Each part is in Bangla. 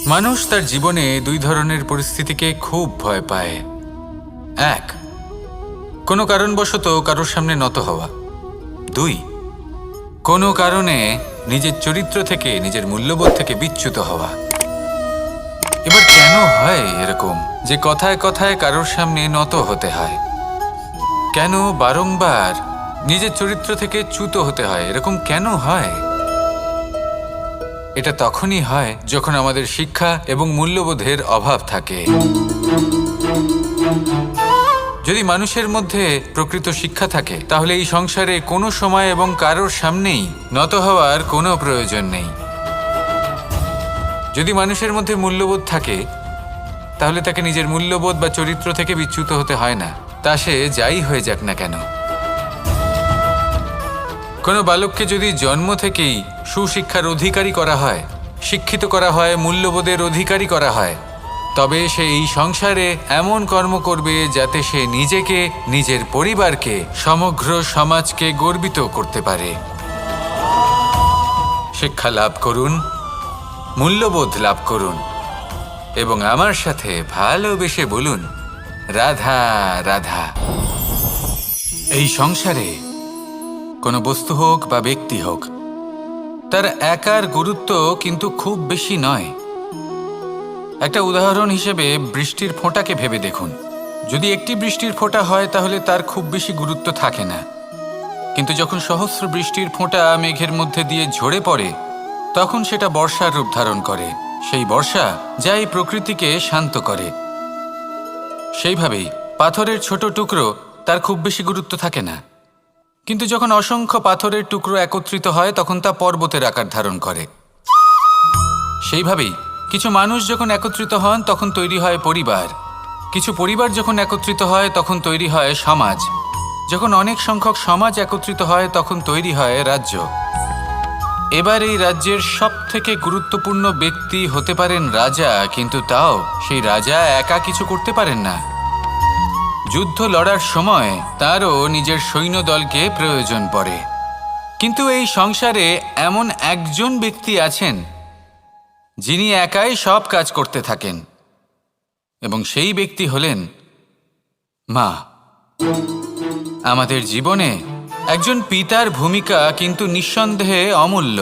মানুষ তার জীবনে দুই ধরনের পরিস্থিতিকে খুব ভয় পায়। এক, কোনো কারণবশত কারোর সামনে নত হওয়া। দুই, কোনো কারণে নিজের চরিত্র থেকে, নিজের মূল্যবোধ থেকে বিচ্যুত হওয়া। এবার কেন হয় এরকম যে কথায় কথায় কারোর সামনে নত হতে হয়? কেন বারংবার নিজের চরিত্র থেকে চ্যুত হতে হয়? এরকম কেন হয়? এটা তখনই হয় যখন আমাদের শিক্ষা এবং মূল্যবোধের অভাব থাকে। যদি মানুষের মধ্যে প্রকৃত শিক্ষা থাকে তাহলে এই সংসারে কোনো সময় এবং কারোর সামনেই নত হওয়ার কোনো প্রয়োজন নেই। যদি মানুষের মধ্যে মূল্যবোধ থাকে তাহলে তাকে নিজের মূল্যবোধ বা চরিত্র থেকে বিচ্যুত হতে হয় না, তা সে যাই হয়ে যাক না কেন। কোনো বালককে যদি জন্ম থেকেই সুশিক্ষার অধিকারী করা হয়, শিক্ষিত করা হয়, মূল্যবোধের অধিকারী করা হয়, তবে সে এই সংসারে এমন কর্ম করবে যাতে সে নিজেকে, নিজের পরিবারকে, সমগ্র সমাজকে গর্বিত করতে পারে। শিক্ষা লাভ করুন, মূল্যবোধ লাভ করুন এবং আমার সাথে ভালোবেসে বলুন, রাধা রাধা। এই সংসারে কোনো বস্তু হোক বা ব্যক্তি হোক, তার একার গুরুত্ব কিন্তু খুব বেশি নয়। একটা উদাহরণ হিসেবে বৃষ্টির ফোঁটাকে ভেবে দেখুন। যদি একটি বৃষ্টির ফোঁটা হয় তাহলে তার খুব বেশি গুরুত্ব থাকে না, কিন্তু যখন সহস্র বৃষ্টির ফোঁটা মেঘের মধ্যে দিয়ে ঝরে পড়ে তখন সেটা বর্ষার রূপ ধারণ করে। সেই বর্ষা যা এই প্রকৃতিকে শান্ত করে। সেইভাবেই পাথরের ছোট টুকরো, তার খুব বেশি গুরুত্ব থাকে না, কিন্তু যখন অসংখ্য পাথরের টুকরো একত্রিত হয় তখন তা পর্বতের আকার ধারণ করে। সেইভাবেই কিছু মানুষ যখন একত্রিত হন তখন তৈরি হয় পরিবার, কিছু পরিবার যখন একত্রিত হয় তখন তৈরি হয় সমাজ, যখন অনেক সংখ্যক সমাজ একত্রিত হয় তখন তৈরি হয় রাজ্য। এবার এই রাজ্যের সবথেকে গুরুত্বপূর্ণ ব্যক্তি হতে পারেন রাজা, কিন্তু তাও সেই রাজা একা কিছু করতে পারেন না। যুদ্ধ লড়ার সময় তারও নিজের সৈন্যদলকে প্রয়োজন পড়ে। কিন্তু এই সংসারে এমন একজন ব্যক্তি আছেন যিনি একাই সব কাজ করতে থাকেন, এবং সেই ব্যক্তি হলেন মা। আমাদের জীবনে একজন পিতার ভূমিকা কিন্তু নিঃসন্দেহে অমূল্য,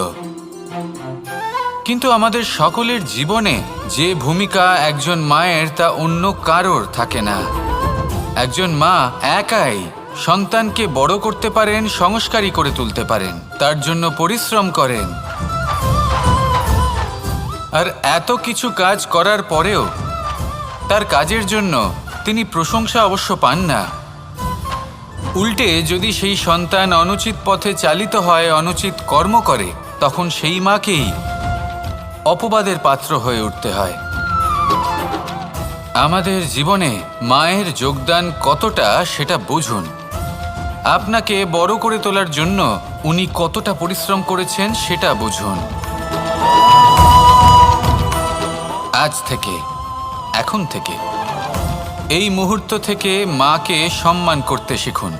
কিন্তু আমাদের সকলের জীবনে যে ভূমিকা একজন মায়ের তা অন্য কারোর থাকে না। একজন মা একাই সন্তানকে বড় করতে পারেন, সংস্কারী করে তুলতে পারেন, তার জন্য পরিশ্রম করেন। আর এত কিছু কাজ করার পরেও তার কাজের জন্য তিনি প্রশংসা অবশ্য পান না। উল্টে যদি সেই সন্তান অনুচিত পথে চালিত হয়, অনুচিত কর্ম করে, তখন সেই মাকেই অপবাদের পাত্র হয়ে উঠতে হয়। আমাদের জীবনে মায়ের যোগদান কতটা সেটা বুঝুন। আপনাকে বড় করে তোলার জন্য উনি কতটা পরিশ্রম করেছেন সেটা বুঝুন। আজ থেকে, এখন থেকে, এই মুহূর্ত থেকে মাকে সম্মান করতে শিখুন।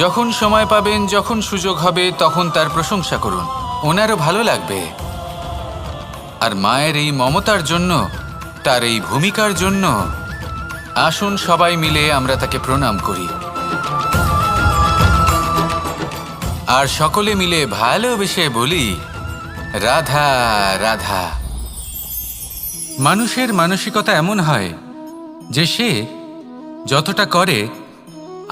যখন সময় পাবেন, যখন সুযোগ হবে, তখন তার প্রশংসা করুন, ওনারও ভালো লাগবে। আর মায়ের এই মমতার জন্য, তার এই ভূমিকার জন্য আসুন সবাই মিলে আমরা তাকে প্রণাম করি, আর সকলে মিলে ভালোবেসে বলি, রাধা রাধা। মানুষের মানসিকতা এমন হয় যে সে যতটা করে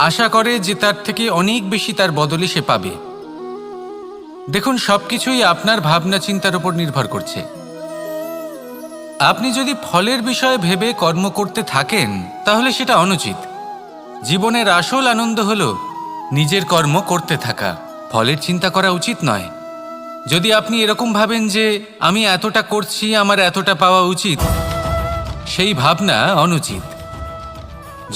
আশা করে যে তার থেকে অনেক বেশি তার বদলে সে পাবে। দেখুন, সবকিছুই আপনার ভাবনা চিন্তার উপর নির্ভর করছে। আপনি যদি ফলের বিষয়ে ভেবে কর্ম করতে থাকেন তাহলে সেটা অনুচিত। জীবনের আসল আনন্দ হলো নিজের কর্ম করতে থাকা, ফলের চিন্তা করা উচিত নয়। যদি আপনি এরকম ভাবেন যে আমি এতটা করছি, আমার এতটা পাওয়া উচিত, সেই ভাবনা অনুচিত।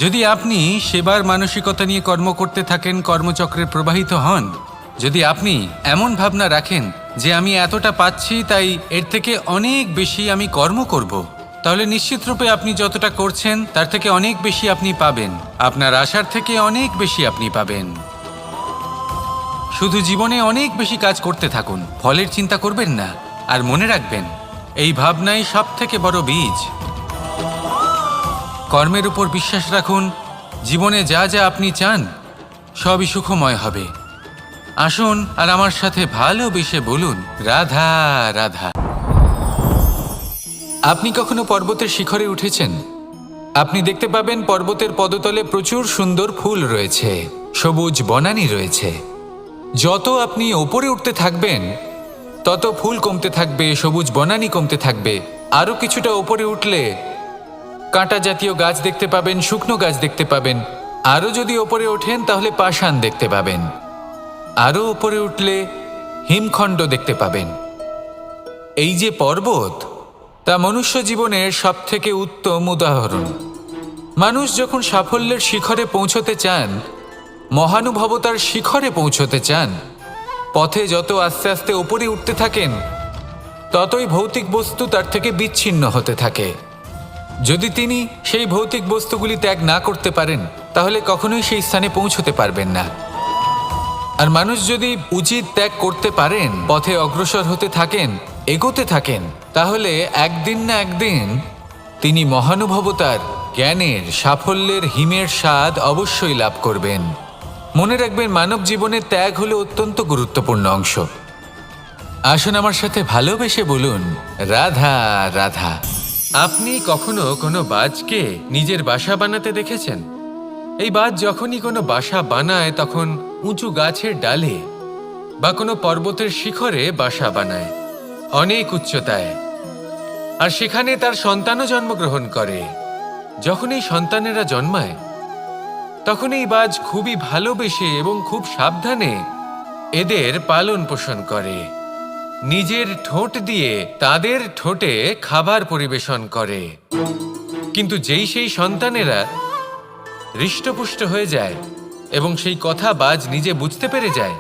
যদি আপনি সেবার মানসিকতা নিয়ে কর্ম করতে থাকেন, কর্মচক্রে প্রবাহিত হন, যদি আপনি এমন ভাবনা রাখেন যে আমি এতটা পাচ্ছি তাই এর থেকে অনেক বেশি আমি কর্ম করব, তাহলে নিশ্চিতরূপে আপনি যতটা করছেন তার থেকে অনেক বেশি আপনি পাবেন, আপনার আশার থেকে অনেক বেশি আপনি পাবেন। শুধু জীবনে অনেক বেশি কাজ করতে থাকুন, ফলের চিন্তা করবেন না। আর মনে রাখবেন, এই ভাবনাই সব থেকে বড় বীজ। কর্মের উপর বিশ্বাস রাখুন, জীবনে যা যা আপনি চান সবই সুখময় হবে। আসুন আর আমার সাথে ভালোবেসে বলুন, রাধা রাধা। আপনি কখনো পর্বতের শিখরে উঠেছেন? আপনি দেখতে পাবেন পর্বতের পদতলে প্রচুর সুন্দর ফুল রয়েছে, সবুজ বনানী রয়েছে। যত আপনি ওপরে উঠতে থাকবেন তত ফুল কমতে থাকবে, সবুজ বনানী কমতে থাকবে। আরও কিছুটা ওপরে উঠলে কাঁটা জাতীয় গাছ দেখতে পাবেন, শুকনো গাছ দেখতে পাবেন। আরও যদি ওপরে ওঠেন তাহলে পাষাণ দেখতে পাবেন। আরও ওপরে উঠলে হিমখণ্ড দেখতে পাবেন। এই যে পর্বত, তা মনুষ্য জীবনের সবথেকে উত্তম উদাহরণ। মানুষ যখন সাফল্যের শিখরে পৌঁছতে চান, মহানুভবতার শিখরে পৌঁছতে চান, পথে যত আস্তে আস্তে উপরে উঠতে থাকেন ততই ভৌতিক বস্তু তার থেকে বিচ্ছিন্ন হতে থাকে। যদি তিনি সেই ভৌতিক বস্তুগুলি ত্যাগ না করতে পারেন তাহলে কখনোই সেই স্থানে পৌঁছতে পারবেন না। আর মানুষ যদি উচিত ত্যাগ করতে পারেন, পথে অগ্রসর হতে থাকেন, এগোতে থাকেন, তাহলে একদিন না একদিন তিনি মহানুভবতার, জ্ঞানের, সাফল্যের হিমের স্বাদ অবশ্যই লাভ করবেন। মনে রাখবেন, মানব জীবনের ত্যাগ হলো অত্যন্ত গুরুত্বপূর্ণ অংশ। আসুন আমার সাথে ভালোবেসে বলুন, রাধা রাধা। আপনি কখনো কোনো বাজকে নিজের বাসা বানাতে দেখেছেন? এই বাজ যখনই কোনো বাসা বানায় তখন উঁচু গাছের ডালে বা কোনো পর্বতের শিখরে বাসা বানায়, অনেক উচ্চতায়। আর সেখানে তার সন্তানও জন্মগ্রহণ করে। যখন এই সন্তানেরা জন্মায় তখন এই বাজ খুবই ভালোবেসে এবং খুব সাবধানে এদের পালন পোষণ করে। নিজের ঠোঁট দিয়ে তাদের ঠোঁটে খাবার পরিবেশন করে। কিন্তু যেই সেই সন্তানেরা হৃষ্টপুষ্ট হয়ে যায় এবং সেই কথা বাজ নিজে বুঝতে পেরে যায়,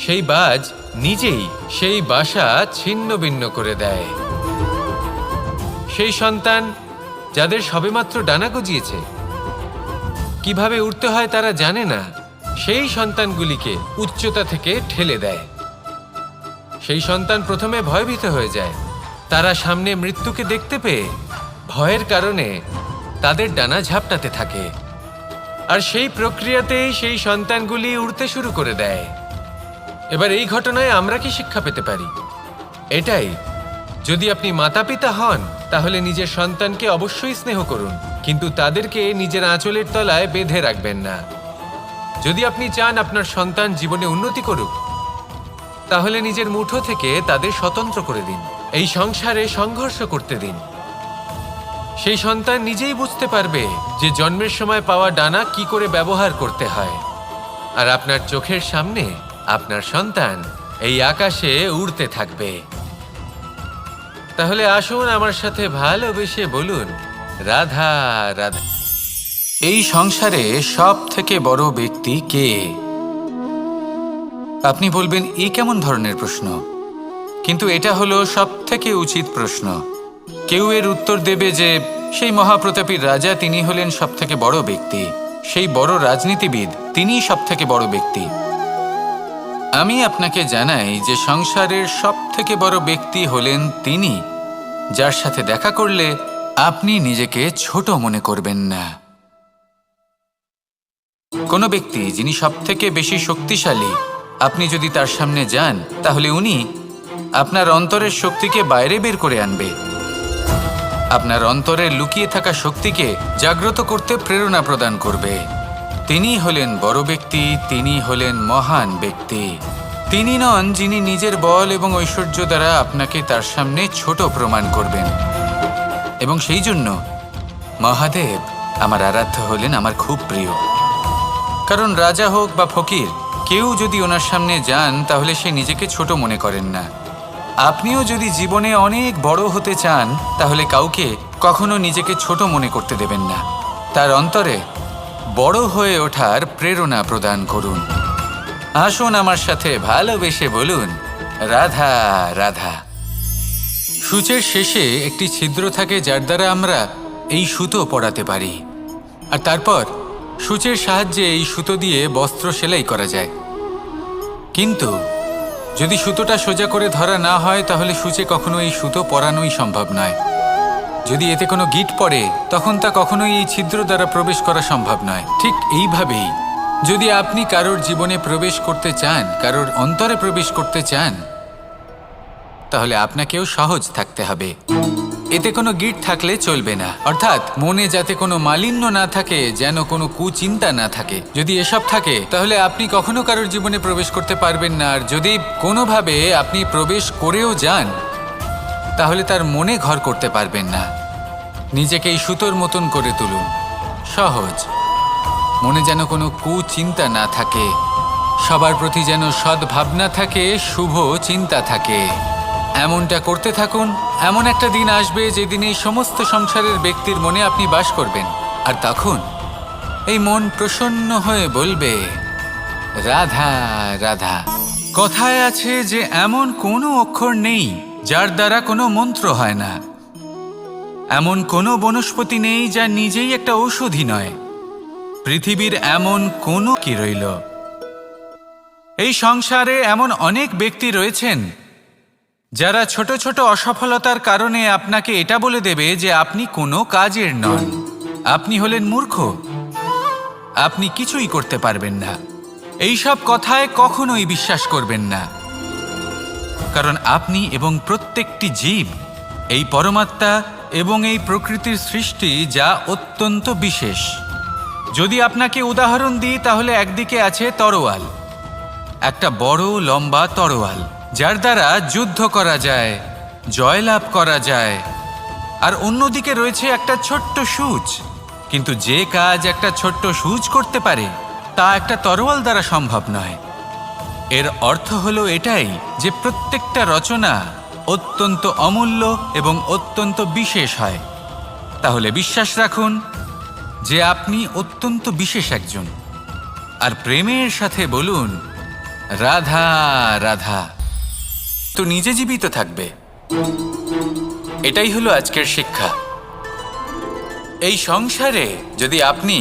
সেই বাজ নিজেই সেই বাসা ছিন্ন ভিন্ন করে দেয়। সেই সন্তান যাদের সবেমাত্র ডানা গজিয়েছে, কিভাবে উঠতে হয় তারা জানে না, সেই সন্তানগুলিকে উচ্চতা থেকে ঠেলে দেয়। সেই সন্তান প্রথমে ভয়ভীত হয়ে যায়। তারা সামনে মৃত্যুকে দেখতে পেয়ে ভয়ের কারণে তাদের ডানা ঝাপটাতে থাকে। আর সেই প্রক্রিয়াতেই সেই সন্তানগুলি উড়তে শুরু করে দেয়। এবার এই ঘটনায় আমরা কি শিক্ষা পেতে পারি? এটাই, যদি আপনি মাতা পিতা হন তাহলে নিজের সন্তানকে অবশ্যই স্নেহ করুন, কিন্তু তাদেরকে নিজের আঁচলের তলায় বেঁধে রাখবেন না। যদি আপনি চান আপনার সন্তান জীবনে উন্নতি করুক, তাহলে নিজের মুঠো থেকে তাদের স্বতন্ত্র করে দিন। এই সংসারে সংঘর্ষ করতে দিন। সেই সন্তান নিজেই বুঝতে পারবে যে জন্মের সময় পাওয়া ডানা কি করে ব্যবহার করতে হয়। আর আপনার চোখের সামনে আপনার সন্তান এই আকাশে উড়তে থাকবে। তাহলে আসুন আমার সাথে ভালোবেসে বলুন, রাধা রাধা। এই সংসারে সব থেকে বড় ব্যক্তি কে? আপনি বলবেন, এই কেমন ধরনের প্রশ্ন? কিন্তু এটা হলো সব থেকে উচিত প্রশ্ন। কেউ এর উত্তর দেবে যে সেই মহাপ্রতাপী রাজা, তিনি হলেন সব থেকে বড় ব্যক্তি, সেই বড় রাজনীতিবিদ, তিনিই সব থেকে বড় ব্যক্তি। আমি আপনাকে জানাই যে সংসারের সব থেকে বড় ব্যক্তি হলেন তিনি, যার সাথে দেখা করলে আপনি নিজেকে ছোট মনে করবেন না। কোনো ব্যক্তি যিনি সব থেকে বেশি শক্তিশালী, আপনি যদি তার সামনে যান তাহলে উনি আপনার অন্তরের শক্তিকে বাইরে বের করে আনবে। আপনার অন্তরের লুকিয়ে থাকা শক্তিকে জাগ্রত করতে প্রেরণা প্রদান করবে। তিনি হলেন বড় ব্যক্তি, তিনি হলেন মহান ব্যক্তি। তিনি নন যিনি নিজের বল এবং ঐশ্বর্য দ্বারা আপনাকে তার সামনে ছোট প্রমাণ করবেন। এবং সেই জন্য মহাদেব আমার আরাধ্য হলেন আমার খুব প্রিয়। কারণ রাজা হোক বা ফকির, কেউ যদি ওনার সামনে যান তাহলে সে নিজেকে ছোট মনে করেন না। আপনিও যদি জীবনে অনেক বড় হতে চান তাহলে কাউকে কখনো নিজেকে ছোট মনে করতে দেবেন না। তার অন্তরে বড় হয়ে ওঠার প্রেরণা প্রদান করুন। আসুন আমার সাথে ভালোবেসে বলুন, রাধা রাধা। সূচের শেষে একটি ছিদ্র থাকে যার দ্বারা আমরা এই সুতো পরাতে পারি। আর তারপর সূচের সাহায্যে এই সুতো দিয়ে বস্ত্র সেলাই করা যায়। কিন্তু যদি সুতোটা সোজা করে ধরা না হয় তাহলে সূচে কখনো এই সুতো পরানোই সম্ভব নয়। যদি এতে কোনো গিঁট পড়ে তখন তা কখনোই এই ছিদ্র দ্বারা প্রবেশ করা সম্ভব নয়। ঠিক এইভাবেই যদি আপনি কারোর জীবনে প্রবেশ করতে চান, কারোর অন্তরে প্রবেশ করতে চান, তাহলে আপনাকেও সহজ থাকতে হবে। এতে কোনো গিঁট থাকলে চলবে না, অর্থাৎ মনে যাতে কোনো মালিন্য না থাকে, যেন কোনো কুচিন্তা না থাকে। যদি এসব থাকে তাহলে আপনি কখনো কারোর জীবনে প্রবেশ করতে পারবেন না। আর যদি কোনোভাবে আপনি প্রবেশ করেও যান তাহলে তার মনে ঘর করতে পারবেন না। নিজেকে এই সুতোর মতন করে তুলুন, সহজ। মনে যেন কোনো কুচিন্তা না থাকে, সবার প্রতি যেন সদ্ভাবনা থাকে, শুভ চিন্তা থাকে। এমনটা করতে থাকুন। এমন একটা দিন আসবে যেদিন এই সমস্ত সংসারের ব্যক্তির মনে আপনি বাস করবেন, আর তখন এই মন প্রসন্ন হয়ে বলবে, রাধা রাধা। কথায় আছে যে এমন কোনো অক্ষর নেই যার দ্বারা কোনো মন্ত্র হয় না, এমন কোনো বনস্পতি নেই যা নিজেই একটা ঔষধি নয়, পৃথিবীর এমন কোনো কি রইল। এই সংসারে এমন অনেক ব্যক্তি রয়েছেন যারা ছোট ছোট অসফলতার কারণে আপনাকে এটা বলে দেবে যে আপনি কোনো কাজের নন, আপনি হলেন মূর্খ, আপনি কিছুই করতে পারবেন না। এইসব কথায় কখনোই বিশ্বাস করবেন না, কারণ আপনি এবং প্রত্যেকটি জীব এই পরমাত্মা এবং এই প্রকৃতির সৃষ্টি, যা অত্যন্ত বিশেষ। যদি আপনাকে উদাহরণ দিই তাহলে একদিকে আছে তরোয়াল, একটা বড় লম্বা তরোয়াল যার দ্বারা যুদ্ধ করা যায়, জয়লাভ করা যায়। আর অন্যদিকে রয়েছে একটা ছোট্ট সূচ, কিন্তু যে কাজ একটা ছোট্ট সূচ করতে পারে তা একটা তরোয়াল দ্বারা সম্ভব নয়। এর অর্থ হলো এটাই যে প্রত্যেকটা রচনা অত্যন্ত অমূল্য এবং অত্যন্ত বিশেষ হয়। তাহলে বিশ্বাস রাখুন যে আপনি অত্যন্ত বিশেষ একজন, আর প্রেমের সাথে বলুন, রাধা রাধা। তো নিজে জীবিত থাকবে। এটাই হলো আজকের শিক্ষা। এই সংসারে যদি আপনি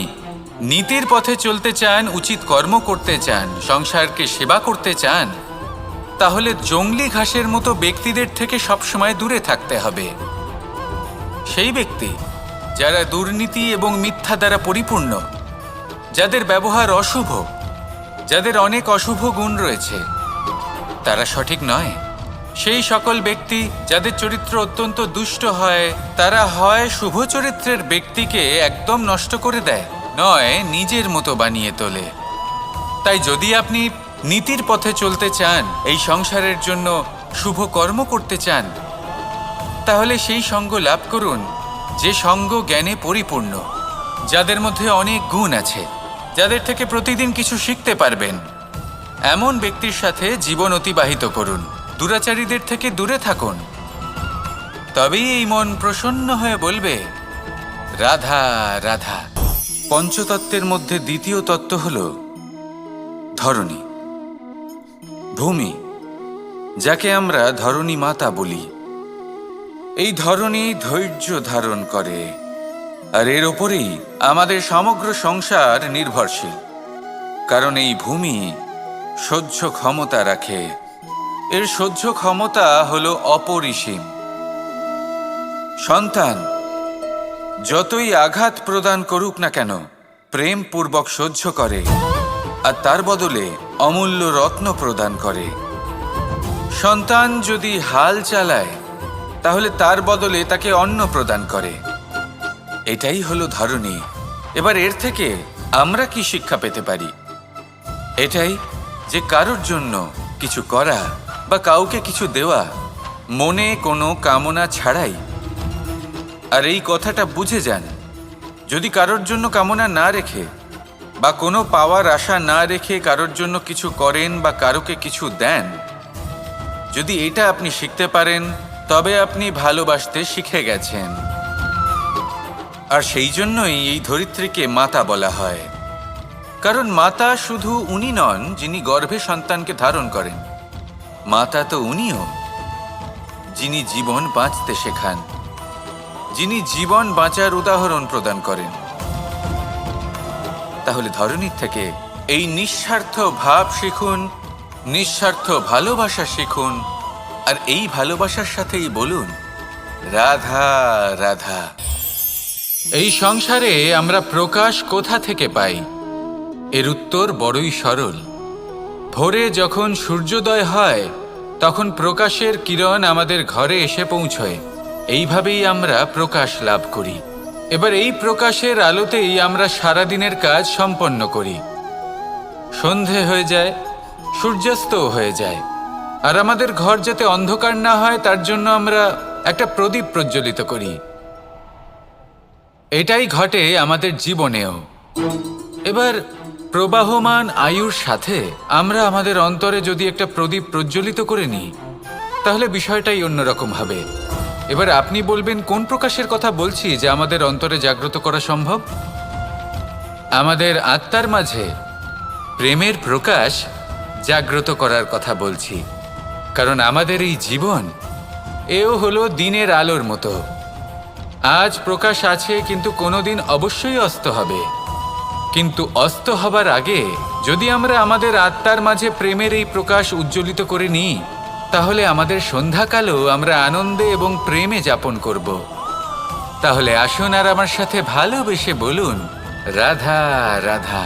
নীতির পথে চলতে চান, উচিত কর্ম করতে চান, সংসারকে সেবা করতে চান, তাহলে জংলি ঘাসের মতো ব্যক্তিদের থেকে সবসময় দূরে থাকতে হবে। সেই ব্যক্তি যারা দুর্নীতি এবং মিথ্যা দ্বারা পরিপূর্ণ, যাদের ব্যবহার অশুভ, যাদের অনেক অশুভ গুণ রয়েছে, তারা সঠিক নয়। সেই সকল ব্যক্তি যাদের চরিত্র অত্যন্ত দুষ্ট হয়, তারা হয় শুভ চরিত্রের ব্যক্তিকে একদম নষ্ট করে দেয়, নয় নিজের মতো বানিয়ে তোলে। তাই যদি আপনি নীতির পথে চলতে চান, এই সংসারের জন্য শুভ কর্ম করতে চান, তাহলে সেই সঙ্গ লাভ করুন যে সঙ্গ জ্ঞানে পরিপূর্ণ, যাদের মধ্যে অনেক গুণ আছে, যাদের থেকে প্রতিদিন কিছু শিখতে পারবেন। এমন ব্যক্তির সাথে জীবন অতিবাহিত করুন, দুরাচারীদের থেকে দূরে থাকুন। তবেই এই মন প্রসন্ন হয়ে বলবে, রাধা রাধা। পঞ্চতত্ত্বের মধ্যে দ্বিতীয় তত্ত্ব হল ধরণী, ভূমি, যাকে আমরা ধরণী মাতা বলি। এই ধরণী ধৈর্য ধারণ করে, আর এর ওপরেই আমাদের সমগ্র সংসার নির্ভরশীল। কারণ এই ভূমি সহ্য ক্ষমতা রাখে, এর সহ্য ক্ষমতা হলো অপরিসীম। সন্তান যতই আঘাত প্রদান করুক না কেন, প্রেমপূর্বক সহ্য করে, আর তার বদলে অমূল্য রত্ন প্রদান করে। সন্তান যদি হাল চালায় তাহলে তার বদলে তাকে অন্ন প্রদান করে। এটাই হলো ধরণী। এবার এর থেকে আমরা কি শিক্ষা পেতে পারি? এটাই যে কারোর জন্য কিছু করা বা কাউকে কিছু দেওয়া মনে কোনো কামনা ছাড়াই। আর এই কথাটা বুঝে যান, যদি কারোর জন্য কামনা না রেখে বা কোনো পাওয়ার আশা না রেখে কারোর জন্য কিছু করেন বা কারোকে কিছু দেন, যদি এটা আপনি শিখতে পারেন, তবে আপনি ভালোবাসতে শিখে গেছেন। আর সেই জন্যই এই ধরিত্রীকে মাতা বলা হয়। কারণ মাতা শুধু উনি নন যিনি গর্ভে সন্তানকে ধারণ করেন, মাতা তো উনিও যিনি জীবন বাঁচতে শেখান, যিনি জীবন বাঁচার উদাহরণ প্রদান করেন। তাহলে ধরণীর থেকে এই নিঃস্বার্থ ভাব শিখুন নিঃস্বার্থ ভালোবাসা শিখুন, আর এই ভালোবাসার সাথেই বলুন রাধা রাধা। এই সংসারে আমরা প্রকাশ কোথা থেকে পাই? এর উত্তর বড়ই সরল। ভোরে যখন সূর্যোদয় হয় তখন প্রকাশের কিরণ আমাদের ঘরে এসে পৌঁছয়। এইভাবেই আমরা প্রকাশ লাভ করি। এবার এই প্রকাশের আলোতেই আমরা সারাদিনের কাজ সম্পন্ন করি। সন্ধে হয়ে যায়, সূর্যাস্তও হয়ে যায়, আর আমাদের ঘর যাতে অন্ধকার না হয় তার জন্য আমরা একটা প্রদীপ প্রজ্বলিত করি। এটাই ঘটে আমাদের জীবনেও। এবার প্রবাহমান আয়ুর সাথে আমরা আমাদের অন্তরে যদি একটা প্রদীপ প্রজ্বলিত করে নিই তাহলে বিষয়টাই অন্যরকম হবে। এবার আপনি বলবেন কোন প্রকাশের কথা বলছি যা আমাদের অন্তরে জাগ্রত করা সম্ভব? আমাদের আত্মার মাঝে প্রেমের প্রকাশ জাগ্রত করার কথা বলছি। কারণ আমাদের এই জীবন এও হলো দিনের আলোর মতো। আজ প্রকাশ আছে, কিন্তু কোনোদিন অবশ্যই অস্ত হবে। কিন্তু অস্ত হবার আগে যদি আমরা আমাদের আত্মার মাঝে প্রেমের এই প্রকাশ উজ্জ্বলিত করে নিই তাহলে আমাদের সন্ধ্যাকালও আমরা আনন্দে এবং প্রেমে যাপন করব। তাহলে আসুন আর আমার সাথে ভালোবেসে বলুন রাধা রাধা।